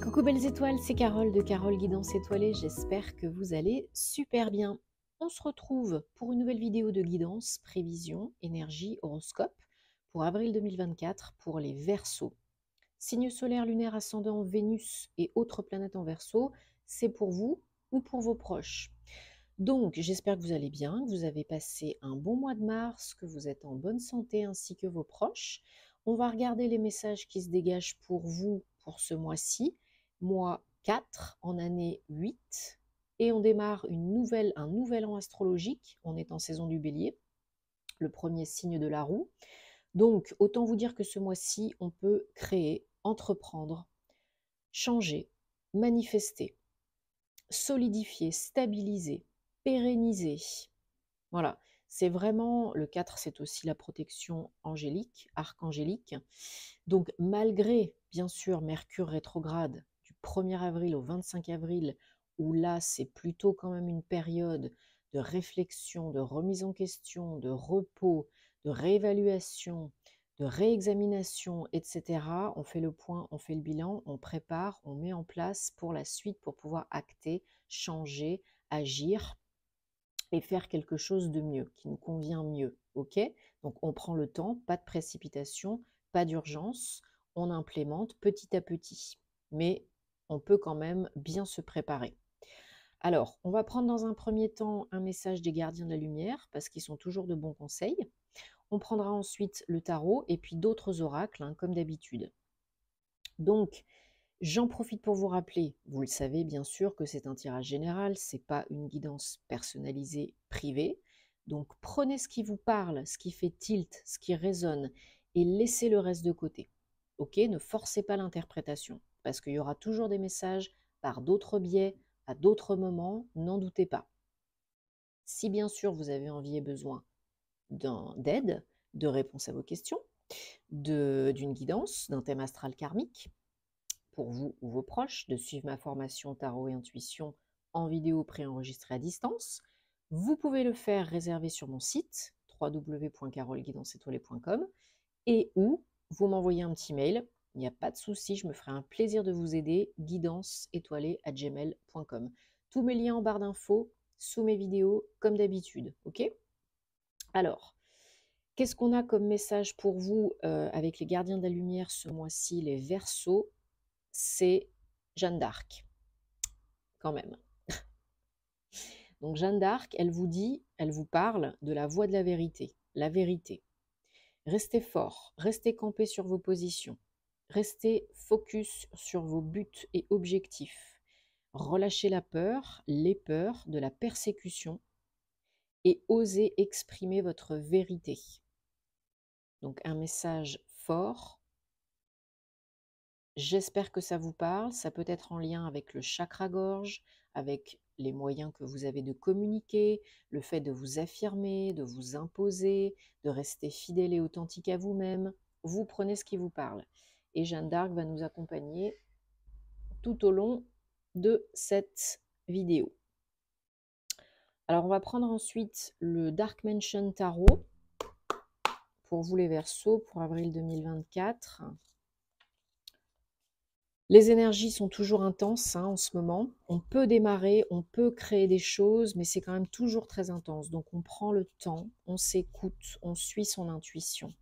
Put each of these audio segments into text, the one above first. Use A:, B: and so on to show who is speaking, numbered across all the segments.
A: Coucou belles étoiles, c'est Carole de Carole Guidance Étoilée, j'espère que vous allez super bien. On se retrouve pour une nouvelle vidéo de guidance, prévision, énergie, horoscope pour avril 2024 pour les Verseaux. Signe solaire, lunaire, ascendant, Vénus et autres planètes en Verseau, c'est pour vous ou pour vos proches. Donc j'espère que vous allez bien, que vous avez passé un bon mois de mars, que vous êtes en bonne santé ainsi que vos proches. On va regarder les messages qui se dégagent pour vous pour ce mois-ci, mois 4 en année 8. Et on démarre un nouvel an astrologique. On est en saison du Bélier, le premier signe de la roue. Donc autant vous dire que ce mois-ci, on peut créer, entreprendre, changer, manifester, solidifier, stabiliser, pérenniser. Voilà, c'est vraiment, le 4, c'est aussi la protection angélique, archangélique. Donc malgré, bien sûr, Mercure rétrograde du 1er avril au 25 avril, où là, c'est plutôt quand même une période de réflexion, de remise en question, de repos, de réévaluation, de réexamination, etc. On fait le point, on fait le bilan, on prépare, on met en place pour la suite pour pouvoir acter, changer, agir et faire quelque chose de mieux, qui nous convient mieux. Ok? Donc on prend le temps, pas de précipitation, pas d'urgence, on implémente petit à petit. Mais on peut quand même bien se préparer. Alors, on va prendre dans un premier temps un message des gardiens de la lumière, parce qu'ils sont toujours de bons conseils. On prendra ensuite le tarot et puis d'autres oracles, hein, comme d'habitude. Donc, j'en profite pour vous rappeler, vous le savez bien sûr, que c'est un tirage général, ce n'est pas une guidance personnalisée privée. Donc prenez ce qui vous parle, ce qui fait tilt, ce qui résonne, et laissez le reste de côté. Ok, ne forcez pas l'interprétation, parce qu'il y aura toujours des messages par d'autres biais, à d'autres moments, n'en doutez pas. Si bien sûr vous avez envie et besoin d'aide, de réponse à vos questions, d'une guidance, d'un thème astral karmique, pour vous ou vos proches, de suivre ma formation Tarot et Intuition en vidéo préenregistrée à distance. Vous pouvez le faire réserver sur mon site www.caroleguidancetoilée.com et ou vous m'envoyez un petit mail. Il n'y a pas de souci, je me ferai un plaisir de vous aider. guidancetoilée@gmail.com. Tous mes liens en barre d'infos, sous mes vidéos, comme d'habitude. Ok? Alors, qu'est-ce qu'on a comme message pour vous avec les gardiens de la lumière ce mois-ci, les Verseaux? C'est Jeanne d'Arc, quand même. Donc Jeanne d'Arc, elle vous parle de la voie de la vérité, la vérité. Restez fort, restez campé sur vos positions, restez focus sur vos buts et objectifs. Relâchez la peur, les peurs de la persécution et osez exprimer votre vérité. Donc un message fort. J'espère que ça vous parle. Ça peut être en lien avec le chakra-gorge, avec les moyens que vous avez de communiquer, le fait de vous affirmer, de vous imposer, de rester fidèle et authentique à vous-même. Vous prenez ce qui vous parle. Et Jeanne d'Arc va nous accompagner tout au long de cette vidéo. Alors, on va prendre ensuite le Dark Mansion Tarot pour vous les Verseaux pour avril 2024. Les énergies sont toujours intenses en ce moment. On peut démarrer, on peut créer des choses, mais c'est quand même toujours très intense. Donc on prend le temps, on s'écoute, on suit son intuition.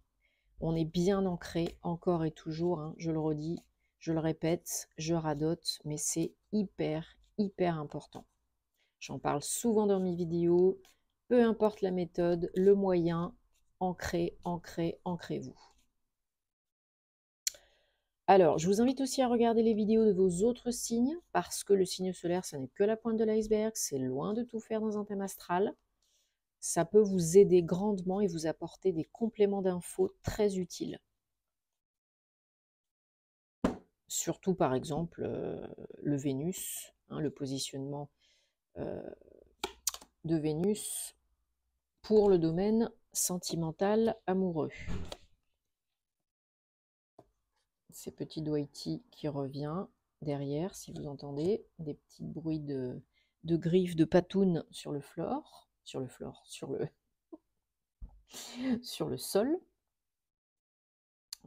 A: On est bien ancré, encore et toujours, je le redis, je le répète, je radote, mais c'est hyper, hyper important. J'en parle souvent dans mes vidéos, peu importe la méthode, le moyen, ancrez, ancrez, ancrez-vous. Alors, je vous invite aussi à regarder les vidéos de vos autres signes, parce que le signe solaire, ça n'est que la pointe de l'iceberg, c'est loin de tout faire dans un thème astral. Ça peut vous aider grandement et vous apporter des compléments d'infos très utiles. Surtout, par exemple, le Vénus, le positionnement de Vénus pour le domaine sentimental amoureux. C'est petit Doity qui revient derrière, si vous entendez des petits bruits de griffes, de patounes sur le sur le sol.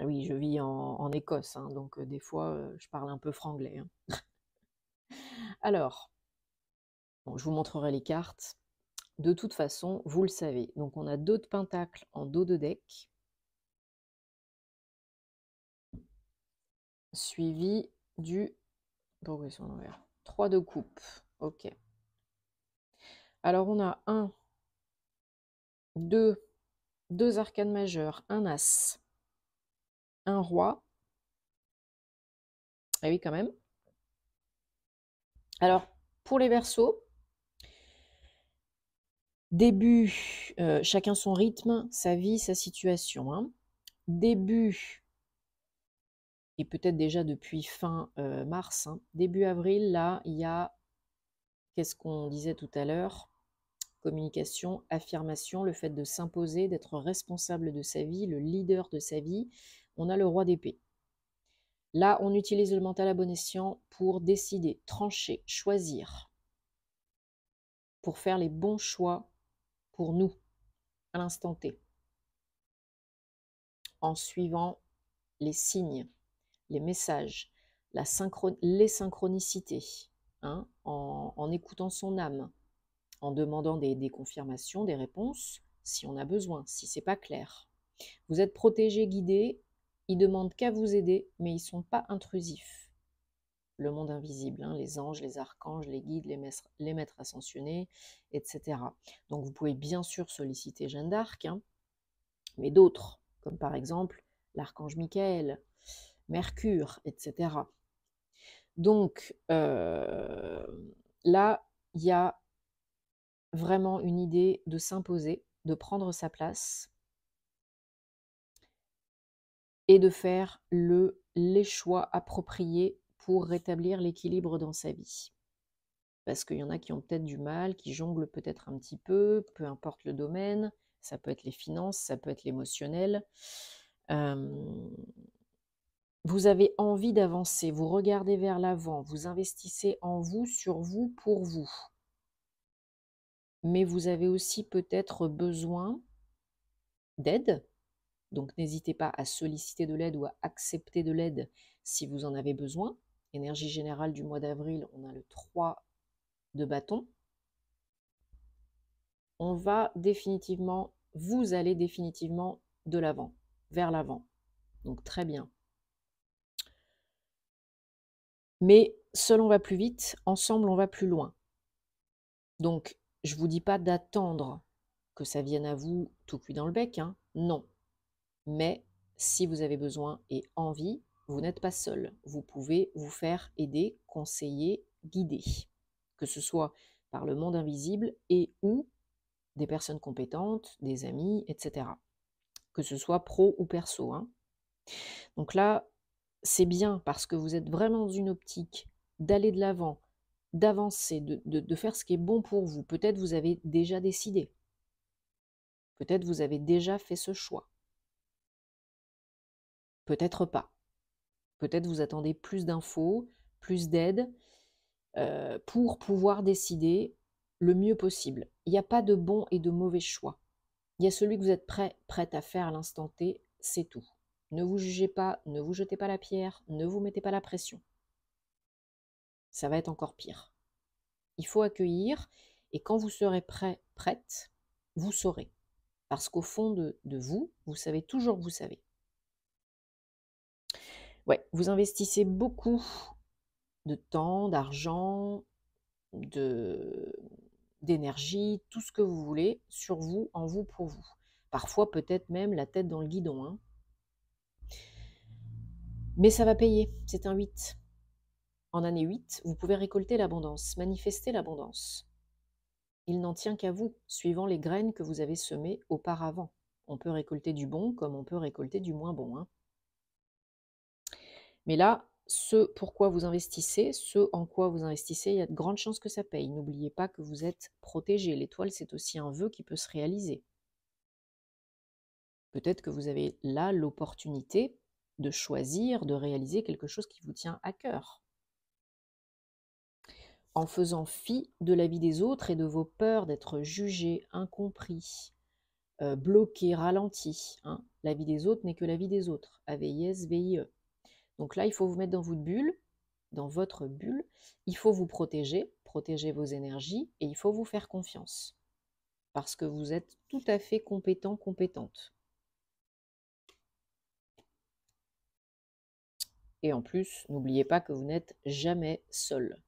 A: Ah oui, je vis en Écosse, hein, donc des fois, je parle un peu franglais, hein. Alors, bon, je vous montrerai les cartes. De toute façon, vous le savez. Donc, on a 2 de pentacles en dos de deck, suivi du progression à l'envers. 3 de coupe. Ok. Alors, on a 1, 2, 2 arcanes majeures, un as, un roi. Ah oui, quand même. Alors, pour les Verseaux, début, chacun son rythme, sa vie, sa situation, hein. Début, et peut-être déjà depuis fin mars, hein, début avril, là, il y a, qu'est-ce qu'on disait tout à l'heure? Communication, affirmation, le fait de s'imposer, d'être responsable de sa vie, le leader de sa vie. On a le roi d'épée. Là, on utilise le mental à bon escient pour décider, trancher, choisir, pour faire les bons choix pour nous, à l'instant T, en suivant les signes, les messages, les synchronicités, hein, en écoutant son âme, en demandant des confirmations, des réponses, si on a besoin, si c'est pas clair. Vous êtes protégé, guidé, ils demandent qu'à vous aider, mais ils ne sont pas intrusifs. Le monde invisible, hein, les anges, les archanges, les guides, les maîtres ascensionnés, etc. Donc vous pouvez bien sûr solliciter Jeanne d'Arc, hein, mais d'autres, comme par exemple l'archange Michael, Mercure, etc. Donc là, il y a vraiment une idée de s'imposer, de prendre sa place et de faire les choix appropriés pour rétablir l'équilibre dans sa vie. Parce qu'il y en a qui ont peut-être du mal, qui jonglent peut-être un petit peu importe le domaine, ça peut être les finances, ça peut être l'émotionnel. Vous avez envie d'avancer, vous regardez vers l'avant, vous investissez en vous, sur vous, pour vous. Mais vous avez aussi peut-être besoin d'aide. Donc n'hésitez pas à solliciter de l'aide ou à accepter de l'aide si vous en avez besoin. Énergie générale du mois d'avril, on a le 3 de bâton. Vous allez définitivement de l'avant, vers l'avant. Donc très bien. Mais seul on va plus vite, ensemble on va plus loin. Donc je ne vous dis pas d'attendre que ça vienne à vous tout cuit dans le bec, hein. Non. Mais si vous avez besoin et envie, vous n'êtes pas seul. Vous pouvez vous faire aider, conseiller, guider. Que ce soit par le monde invisible et ou des personnes compétentes, des amis, etc. Que ce soit pro ou perso, hein. Donc là, c'est bien parce que vous êtes vraiment dans une optique d'aller de l'avant, d'avancer, de faire ce qui est bon pour vous. Peut-être vous avez déjà décidé. Peut-être vous avez déjà fait ce choix. Peut-être pas. Peut-être vous attendez plus d'infos, plus d'aide pour pouvoir décider le mieux possible. Il n'y a pas de bon et de mauvais choix. Il y a celui que vous êtes prête à faire à l'instant T, c'est tout. Ne vous jugez pas, ne vous jetez pas la pierre, ne vous mettez pas la pression. Ça va être encore pire. Il faut accueillir et quand vous serez prête, vous saurez. Parce qu'au fond de vous, vous savez toujours que vous savez. Ouais, vous investissez beaucoup de temps, d'argent, d'énergie, tout ce que vous voulez, sur vous, en vous, pour vous. Parfois, peut-être même la tête dans le guidon, hein. Mais ça va payer, c'est un 8. En année 8, vous pouvez récolter l'abondance, manifester l'abondance. Il n'en tient qu'à vous, suivant les graines que vous avez semées auparavant. On peut récolter du bon comme on peut récolter du moins bon, hein. Mais là, ce pourquoi vous investissez, ce en quoi vous investissez, il y a de grandes chances que ça paye. N'oubliez pas que vous êtes protégé. L'étoile, c'est aussi un vœu qui peut se réaliser. Peut-être que vous avez là l'opportunité de choisir, de réaliser quelque chose qui vous tient à cœur. En faisant fi de la vie des autres et de vos peurs d'être jugé, incompris, bloqué, ralenti, hein. La vie des autres n'est que la vie des autres. AVIS-VIE. Donc là, il faut vous mettre dans votre bulle, il faut vous protéger, protéger vos énergies, et il faut vous faire confiance. Parce que vous êtes tout à fait compétent, compétente. Et en plus, n'oubliez pas que vous n'êtes jamais seul.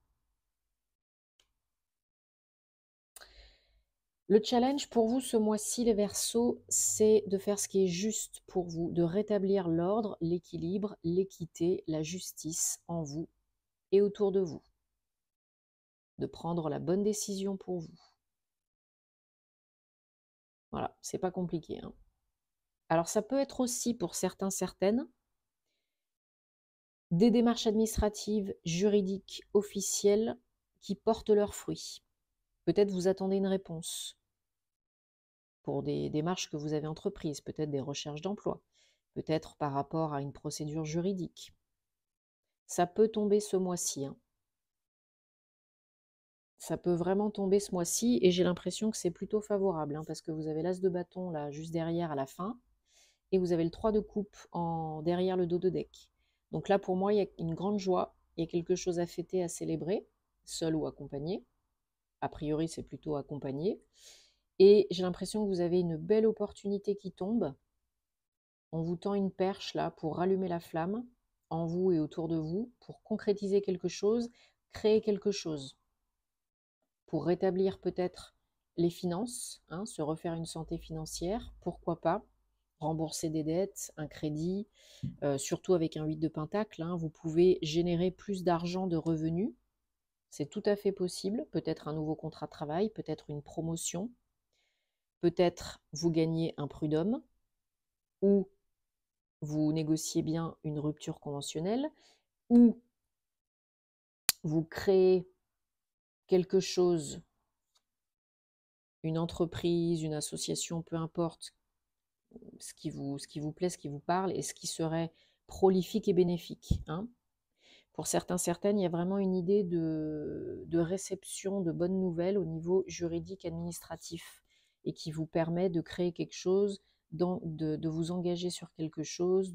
A: Le challenge pour vous ce mois-ci, les Verseaux, c'est de faire ce qui est juste pour vous, de rétablir l'ordre, l'équilibre, l'équité, la justice en vous et autour de vous. De prendre la bonne décision pour vous. Voilà, c'est pas compliqué, hein. Alors ça peut être aussi pour certains, certaines, des démarches administratives, juridiques, officielles qui portent leurs fruits. Peut-être vous attendez une réponse pour des démarches que vous avez entreprises, peut-être des recherches d'emploi, peut-être par rapport à une procédure juridique. Ça peut tomber ce mois-ci, hein. Ça peut vraiment tomber ce mois-ci et j'ai l'impression que c'est plutôt favorable, hein, parce que vous avez l'as de bâton là juste derrière à la fin et vous avez le 3 de coupe derrière le dos de deck. Donc là pour moi il y a une grande joie, il y a quelque chose à fêter, à célébrer, seul ou accompagné. A priori c'est plutôt accompagné. Et j'ai l'impression que vous avez une belle opportunité qui tombe. On vous tend une perche là pour rallumer la flamme en vous et autour de vous, pour concrétiser quelque chose, créer quelque chose. Pour rétablir peut-être les finances, hein, se refaire une santé financière, pourquoi pas, rembourser des dettes, un crédit, surtout avec un 8 de pentacle, hein, vous pouvez générer plus d'argent, de revenus, c'est tout à fait possible, peut-être un nouveau contrat de travail, peut-être une promotion, peut-être vous gagnez un prud'homme, ou vous négociez bien une rupture conventionnelle, ou vous créez quelque chose, une entreprise, une association, peu importe, ce qui vous plaît, ce qui vous parle, et ce qui serait prolifique et bénéfique, hein. Pour certains, certaines, il y a vraiment une idée de réception de bonnes nouvelles au niveau juridique, administratif, et qui vous permet de créer quelque chose, de vous engager sur quelque chose,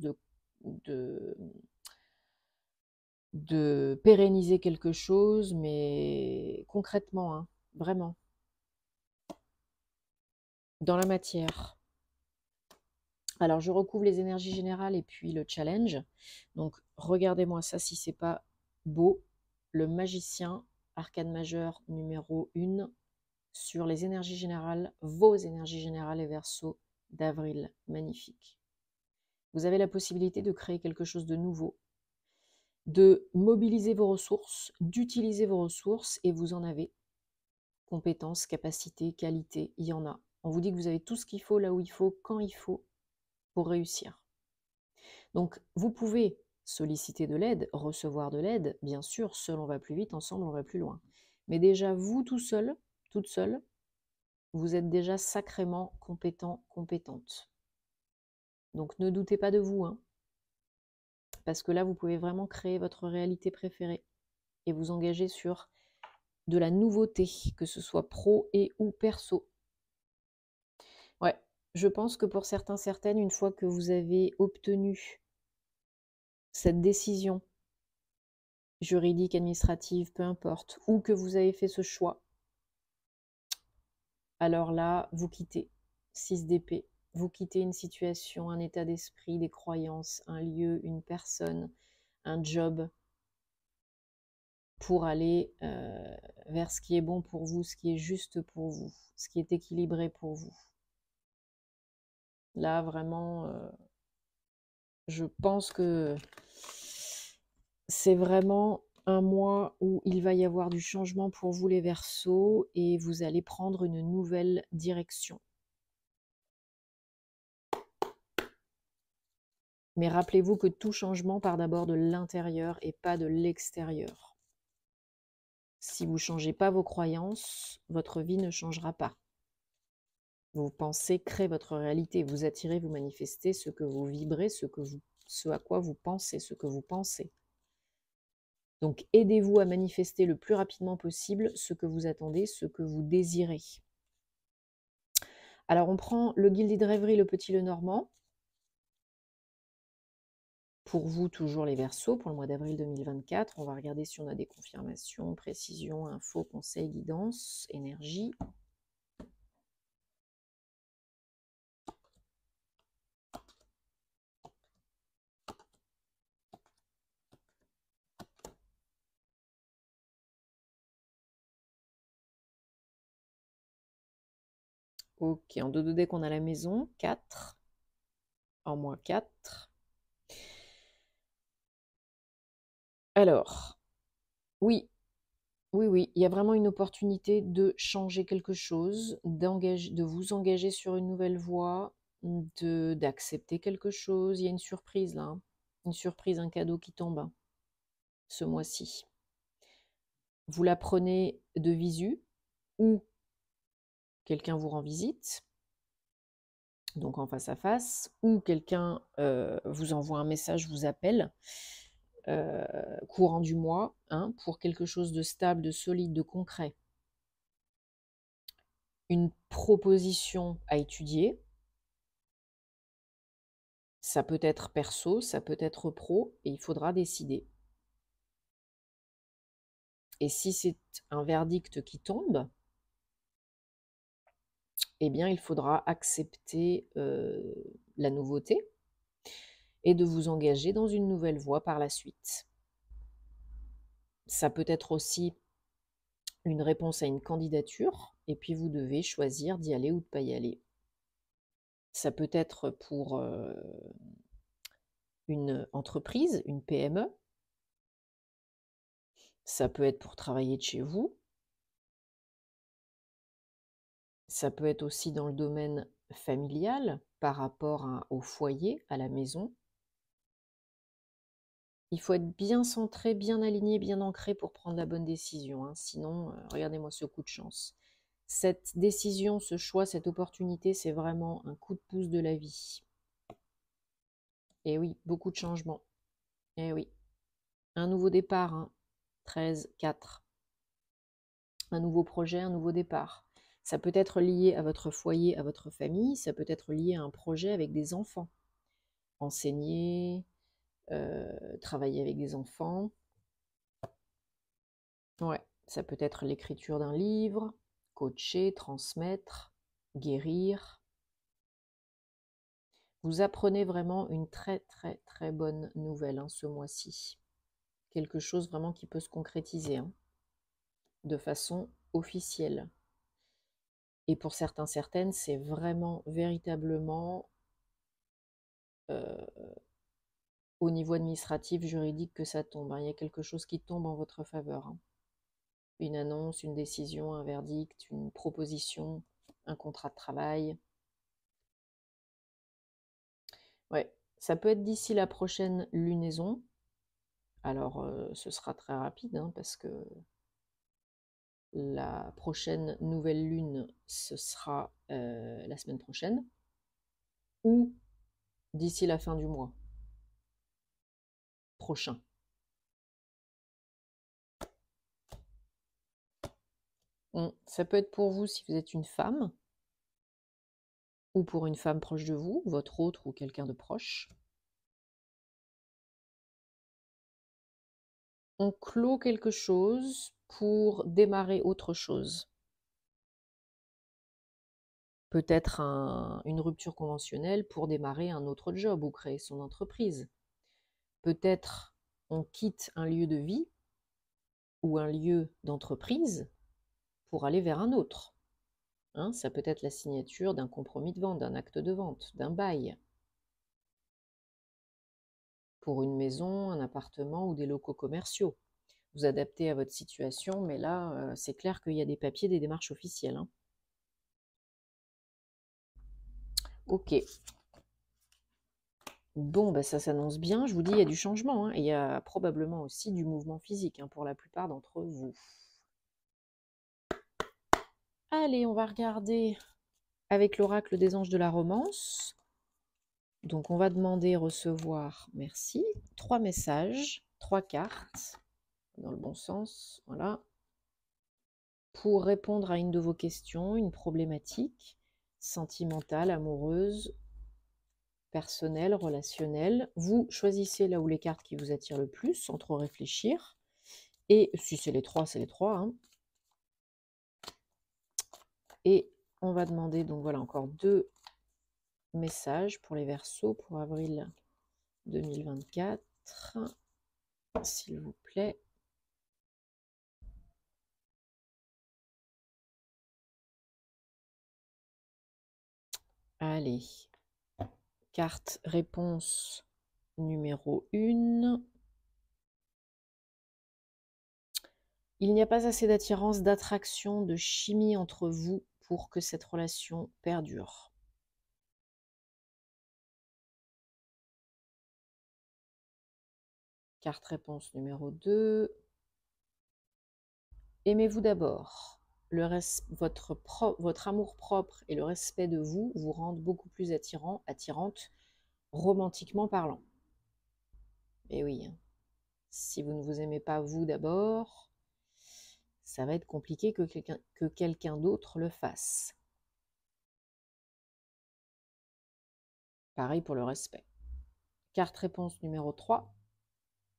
A: de pérenniser quelque chose, mais concrètement, hein, vraiment, dans la matière. Alors, je recouvre les énergies générales et puis le challenge. Donc, regardez-moi ça si c'est pas beau. Le magicien, arcane majeur numéro 1, sur les énergies générales, vos énergies générales et Verseau d'avril. Magnifique. Vous avez la possibilité de créer quelque chose de nouveau, de mobiliser vos ressources, d'utiliser vos ressources, et vous en avez. Compétences, capacités, qualités, il y en a. On vous dit que vous avez tout ce qu'il faut, là où il faut, quand il faut, pour réussir. Donc, vous pouvez solliciter de l'aide, recevoir de l'aide, bien sûr, seul on va plus vite, ensemble on va plus loin. Mais déjà, vous tout seul, toute seule, vous êtes déjà sacrément compétent, compétente. Donc ne doutez pas de vous, hein, parce que là, vous pouvez vraiment créer votre réalité préférée et vous engager sur de la nouveauté, que ce soit pro et ou perso. Ouais, je pense que pour certains, certaines, une fois que vous avez obtenu cette décision juridique, administrative, peu importe, ou que vous avez fait ce choix, alors là, vous quittez. 6 d'épée. Vous quittez une situation, un état d'esprit, des croyances, un lieu, une personne, un job, pour aller vers ce qui est bon pour vous, ce qui est juste pour vous, ce qui est équilibré pour vous. Là, vraiment, je pense que c'est vraiment un mois où il va y avoir du changement pour vous les Verseaux et vous allez prendre une nouvelle direction. Mais rappelez-vous que tout changement part d'abord de l'intérieur et pas de l'extérieur. Si vous ne changez pas vos croyances, votre vie ne changera pas. Vos pensées créent votre réalité. Vous attirez, vous manifestez ce que vous vibrez, ce à quoi vous pensez, ce que vous pensez. Donc aidez-vous à manifester le plus rapidement possible ce que vous attendez, ce que vous désirez. Alors, on prend le Gilded Rêverie, le Petit Lenormand. Pour vous, toujours les Verseaux, pour le mois d'avril 2024. On va regarder si on a des confirmations, précisions, infos, conseils, guidance, énergie. Ok, en 2 deck, on a la maison, 4. En moins 4. Alors, oui, oui, il y a vraiment une opportunité de changer quelque chose, de vous engager sur une nouvelle voie, d'accepter quelque chose. Il y a une surprise là, hein. Une surprise, un cadeau qui tombe hein, ce mois-ci. Vous la prenez de visu ou quelqu'un vous rend visite, donc en face à face, ou quelqu'un vous envoie un message, vous appelle, courant du mois, hein, pour quelque chose de stable, de solide, de concret. Une proposition à étudier, ça peut être perso, ça peut être pro, et il faudra décider. Et si c'est un verdict qui tombe, eh bien, il faudra accepter la nouveauté et de vous engager dans une nouvelle voie par la suite. Ça peut être aussi une réponse à une candidature, et puis vous devez choisir d'y aller ou de ne pas y aller. Ça peut être pour une entreprise, une PME. Ça peut être pour travailler de chez vous. Ça peut être aussi dans le domaine familial, par rapport au foyer, à la maison. Il faut être bien centré, bien aligné, bien ancré pour prendre la bonne décision, hein. Sinon, regardez-moi ce coup de chance. Cette décision, ce choix, cette opportunité, c'est vraiment un coup de pouce de la vie. Et oui, beaucoup de changements. Et oui, un nouveau départ, hein. 13, 4. Un nouveau projet, un nouveau départ. Ça peut être lié à votre foyer, à votre famille, ça peut être lié à un projet avec des enfants. Enseigner, travailler avec des enfants. Ouais, ça peut être l'écriture d'un livre, coacher, transmettre, guérir. Vous apprenez vraiment une très très très bonne nouvelle hein, ce mois-ci. Quelque chose vraiment qui peut se concrétiser hein, de façon officielle. Et pour certains, certaines, c'est vraiment véritablement au niveau administratif, juridique que ça tombe, hein. Il y a quelque chose qui tombe en votre faveur, hein. Une annonce, une décision, un verdict, une proposition, un contrat de travail. Ouais, ça peut être d'ici la prochaine lunaison. Alors, ce sera très rapide, hein, parce que la prochaine nouvelle lune, ce sera la semaine prochaine, ou d'ici la fin du mois prochain. Ça peut être pour vous si vous êtes une femme, ou pour une femme proche de vous, votre autre ou quelqu'un de proche. On clôt quelque chose pour démarrer autre chose. Peut-être une rupture conventionnelle pour démarrer un autre job ou créer son entreprise. Peut-être on quitte un lieu de vie ou un lieu d'entreprise pour aller vers un autre. Hein, ça peut être la signature d'un compromis de vente, d'un acte de vente, d'un bail. Pour une maison, un appartement ou des locaux commerciaux. Vous adaptez à votre situation, mais là, c'est clair qu'il y a des papiers, des démarches officielles, hein. Ok. Bon, bah ça s'annonce bien. Je vous dis, il y a du changement, hein, et il y a probablement aussi du mouvement physique hein, pour la plupart d'entre vous. Allez, on va regarder avec l'oracle des anges de la romance. Donc, on va demander recevoir, merci, 3 messages, 3 cartes, dans le bon sens, voilà, pour répondre à une de vos questions, une problématique. sentimentale, amoureuse, personnelle, relationnelle. Vous choisissez là où les cartes qui vous attirent le plus, sans trop réfléchir. Et si c'est les trois, c'est les trois, hein. Et on va demander, donc voilà, encore 2 messages pour les Verseaux pour avril 2024, s'il vous plaît. Allez, carte réponse numéro 1. Il n'y a pas assez d'attirance, d'attraction, de chimie entre vous pour que cette relation perdure. Carte réponse numéro 2. Aimez-vous d'abord. Votre amour propre et le respect de vous vous rendent beaucoup plus attirante, romantiquement parlant. Et oui, hein. Si vous ne vous aimez pas vous d'abord, ça va être compliqué que quelqu'un d'autre le fasse. Pareil pour le respect. Carte réponse numéro 3.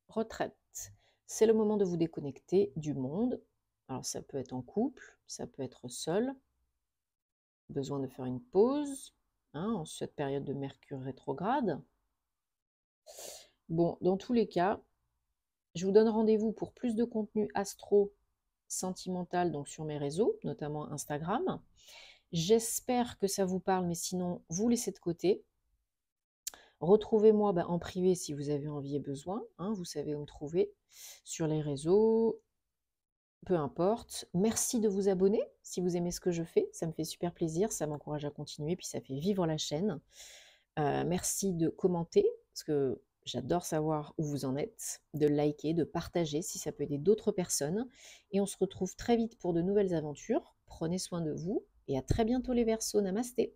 A: Retraite. C'est le moment de vous déconnecter du monde. Alors ça peut être en couple, ça peut être seul. Besoin de faire une pause, hein, en cette période de Mercure rétrograde. Bon, dans tous les cas, je vous donne rendez-vous pour plus de contenu astro sentimental, donc sur mes réseaux, notamment Instagram. J'espère que ça vous parle, mais sinon, vous laissez de côté. Retrouvez-moi en privé si vous avez envie et besoin, hein, vous savez où me trouver, sur les réseaux, peu importe. Merci de vous abonner si vous aimez ce que je fais, ça me fait super plaisir, ça m'encourage à continuer, puis ça fait vivre la chaîne. Merci de commenter, parce que j'adore savoir où vous en êtes, de liker, de partager si ça peut aider d'autres personnes. Et on se retrouve très vite pour de nouvelles aventures. Prenez soin de vous et à très bientôt les Verseaux. Namasté.